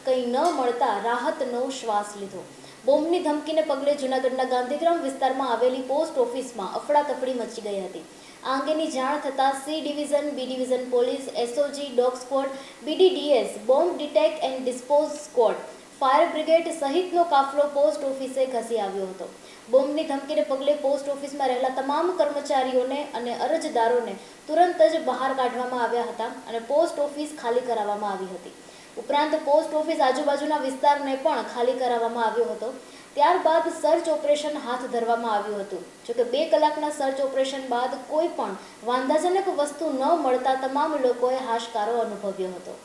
કંઈ ન મળતા રાહતનો શ્વાસ લીધો। બોમ્બની ધમકીને પગલે જૂનાગઢના ગાંધીગ્રામ વિસ્તારમાં આવેલી પોસ્ટ ઓફિસમાં અફડાતફડી મચી ગઈ હતી। આ અંગેની જાણ થતાં C division, B division police, SOG, dog squad, BDDS, bomb detect and dispose squad, fire brigade સહિતનો કાફલો પોસ્ટ ઓફિસે ઘસી આવ્યો હતો। બોમ્બની ધમકીને પગલે પોસ્ટ ઓફિસમાં રહેલા તમામ કર્મચારીઓને અને અરજદારોને તુરંત જ બહાર કાઢવામાં આવ્યા હતા અને પોસ્ટ ઓફિસ ખાલી કરાવવામાં આવી હતી। ઉપરાંત પોસ્ટ ઓફિસ આજુબાજુના વિસ્તારને પણ ખાલી કરાવવામાં આવ્યો હતો। ત્યારબાદ સર્ચ ઓપરેશન હાથ ધરવામાં આવ્યું હતું। જોકે 2 કલાકના સર્ચ ઓપરેશન બાદ કોઈ પણ વાંધાજનક વસ્તુ ન મળતા તમામ લોકોએ હાશકારો અનુભવ્યો હતો।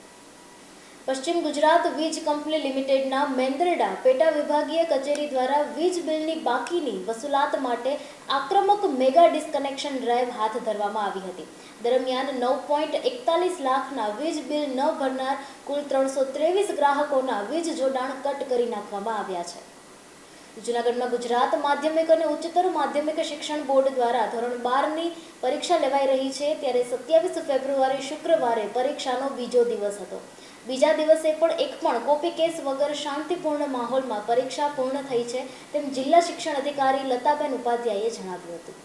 પશ્ચિમ ગુજરાત વીજ કંપની લિમિટેડના મેંદરડા પેટા વિભાગીય કચેરી દ્વારા વીજ બિલની બાકીની વસૂલાત માટે આક્રમક મેગા ડિસ્કનેક્શન ડ્રાઈવ હાથ ધરવામાં આવી હતી। દરમિયાન 9.41 લાખના વીજ બિલ ન ભરનાર કુલ 323 ગ્રાહકોના વીજ જોડાણ કટ કરી નાખવામાં આવ્યા છે। જૂનાગઢમાં ગુજરાત માધ્યમિક અને ઉચ્ચતર માધ્યમિક શિક્ષણ બોર્ડ દ્વારા ધોરણ 12ની પરીક્ષા લેવાઈ રહી છે। ત્યારે 27 ફેબ્રુઆરી શુક્રવારે પરીક્ષાનો બીજો દિવસ હતો। બીજા દિવસે પણ એક પણ કોપી કેસ વગર શાંતિપૂર્ણ માહોલમાં પરીક્ષા પૂર્ણ થઈ છે તેમ જિલ્લા શિક્ષણ અધિકારી લતાબેન ઉપાધ્યાયે જણાવ્યું હતું।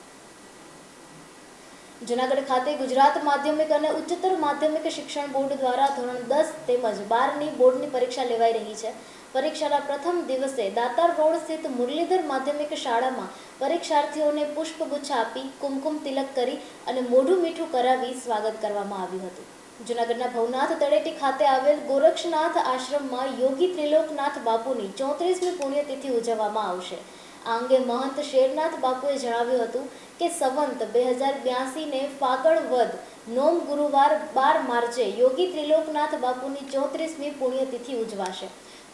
જૂનાગઢ ખાતે ગુજરાત માધ્યમિક અને ઉચ્ચતર માધ્યમિક શિક્ષણ બોર્ડ દ્વારા ધોરણ 10 તેમજ 12ની બોર્ડની પરીક્ષા લેવાઈ રહી છે। પરીક્ષાના પ્રથમ દિવસે દાતાર રોડ સ્થિત મુરલીધર માધ્યમિક શાળામાં પરીક્ષાર્થીઓને પુષ્પગુચ્છ આપી કુમકુમ તિલક કરી અને મોઢું મીઠું કરાવી સ્વાગત કરવામાં આવ્યું હતું। જૂનાગઢના ભવનાથ તળેટી ખાતે આવેલ ગોરક્ષનાથ આશ્રમમાં યોગી ત્રિલોકનાથ બાપુની 34મી પુણ્યતિથિ ઉજવવામાં આવશે। આ અંગે મહંત શેરનાથ બાપુએ જણાવ્યું હતું કે સંવંત 2082ને ફાગણ વદ નોમ ગુરુવાર 12 માર્ચે યોગી ત્રિલોકનાથ બાપુની 34મી પુણ્યતિથિ ઉજવાશે।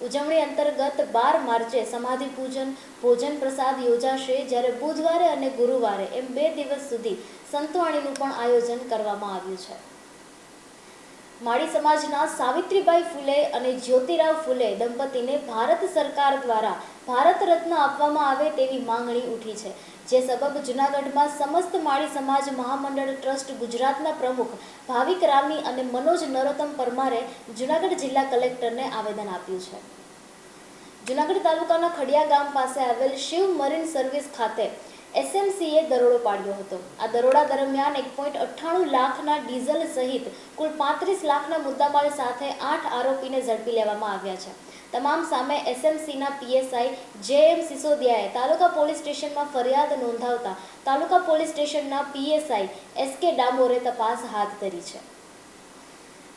ઉજવણી અંતર્ગત 12 માર્ચે સમાધિ પૂજન, ભોજન પ્રસાદ યોજાશે, જ્યારે બુધવારે અને ગુરુવારે એમ 2 દિવસ સુધી સંતવાણીનું પણ આયોજન કરવામાં આવ્યું છે। માળી સમાજના સાવિત્રીબાઈ ફૂલે અને જ્યોતિરાવ ફૂલે દંપતીને ભારત સરકાર દ્વારા ભારત રત્ન આપવામાં આવે તેવી માંગણી ઉઠી છે। જે સબબ જૂનાગઢમાં સમસ્ત માળી સમાજ મહામંડળ ટ્રસ્ટ ગુજરાતના પ્રમુખ ભાવિક રામી અને મનોજ નરોત્તમ પરમારે જૂનાગઢ જિલ્લા કલેક્ટરને આવેદન આપ્યું છે। જૂનાગઢ તાલુકાના ખડિયા ગામ પાસે આવેલ શિવ મરીન સર્વિસ ખાતે એસએમસીએ દરોડો પાડ્યો હતો। આ દરોડા દરમિયાન 1.98 લાખના ડીઝલ સહિત કુલ 35 લાખના મુદ્દામાલ સાથે 8 આરોપીને ઝડપી લેવામાં આવ્યા છે। તમામ સામે એસએમસીના પીએસઆઈ જેએમ સિસોદિયાએ તાલુકા પોલીસ સ્ટેશનમાં ફરિયાદ નોંધાવતા તાલુકા પોલીસ સ્ટેશનના પીએસઆઈ એસકે ડામોરે તપાસ હાથ ધરી છે।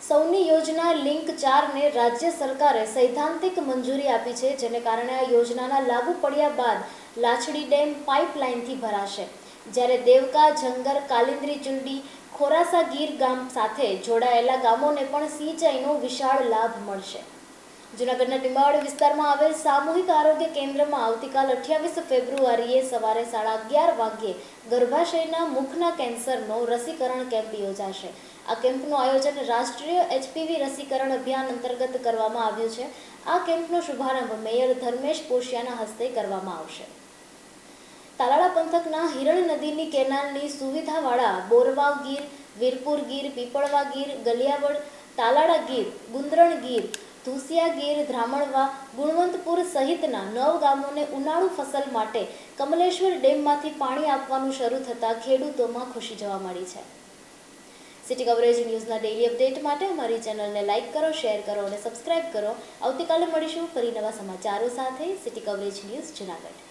સૌની યોજના લિંક 4ને રાજ્ય સરકારે સૈદ્ધાંતિક મંજૂરી આપી છે, જેને કારણે આ યોજનાના લાગુ પડ્યા બાદ લાછડી ડેમ પાઇપલાઇનથી ભરાશે, જ્યારે દેવકા, જંગર, કાલિંદ્રી ચુંડી, ખોરાસા ગીર ગામ સાથે જોડાયેલા ગામોને પણ સિંચાઈનો વિશાળ લાભ મળશે। જૂનાગઢના ટીંબાવાડી વિસ્તારમાં આવેલ સામૂહિક આરોગ્ય કેન્દ્રમાં આવતીકાલ 28 ફેબ્રુઆરીએ સવારે 11:30 વાગ્યે ગર્ભાશયના મુખના કેન્સરનો રસીકરણ કેમ્પ યોજાશે। આ કેમ્પનું આયોજન રાષ્ટ્રીય એચપીવી રસીકરણ અભિયાન અંતર્ગત કરવામાં આવ્યું છે। આ કેમ્પનો શુભારંભ મેયર ધર્મેશ પોશિયાના હસ્તે કરવામાં આવશે। તાલાળા પંથકના હિરણ નદીની કેનાલની સુવિધાવાળા બોરવાવ ગીર, વીરપુર ગીર, પીપળવા ગીર, ગલિયાવડ, તાલાળા ગીર, ગુંદરણ ગીર, ધુસિયા ગીર, ધ્રામણવા, ગુણવંતપુર સહિતના 9 ગામોને ઉનાળુ ફસલ માટે કમલેશ્વર ડેમમાંથી પાણી આપવાનું શરૂ થતાં ખેડૂતોમાં ખુશી જોવા મળી છે। સિટી કવરેજ ન્યૂઝના ડેઇલી અપડેટ માટે અમારી ચેનલને લાઇક કરો, શેર કરો અને સબસ્ક્રાઇબ કરો। આવતીકાલે મળીશું ફરી નવા સમાચારો સાથે। City coverage news Junagadh.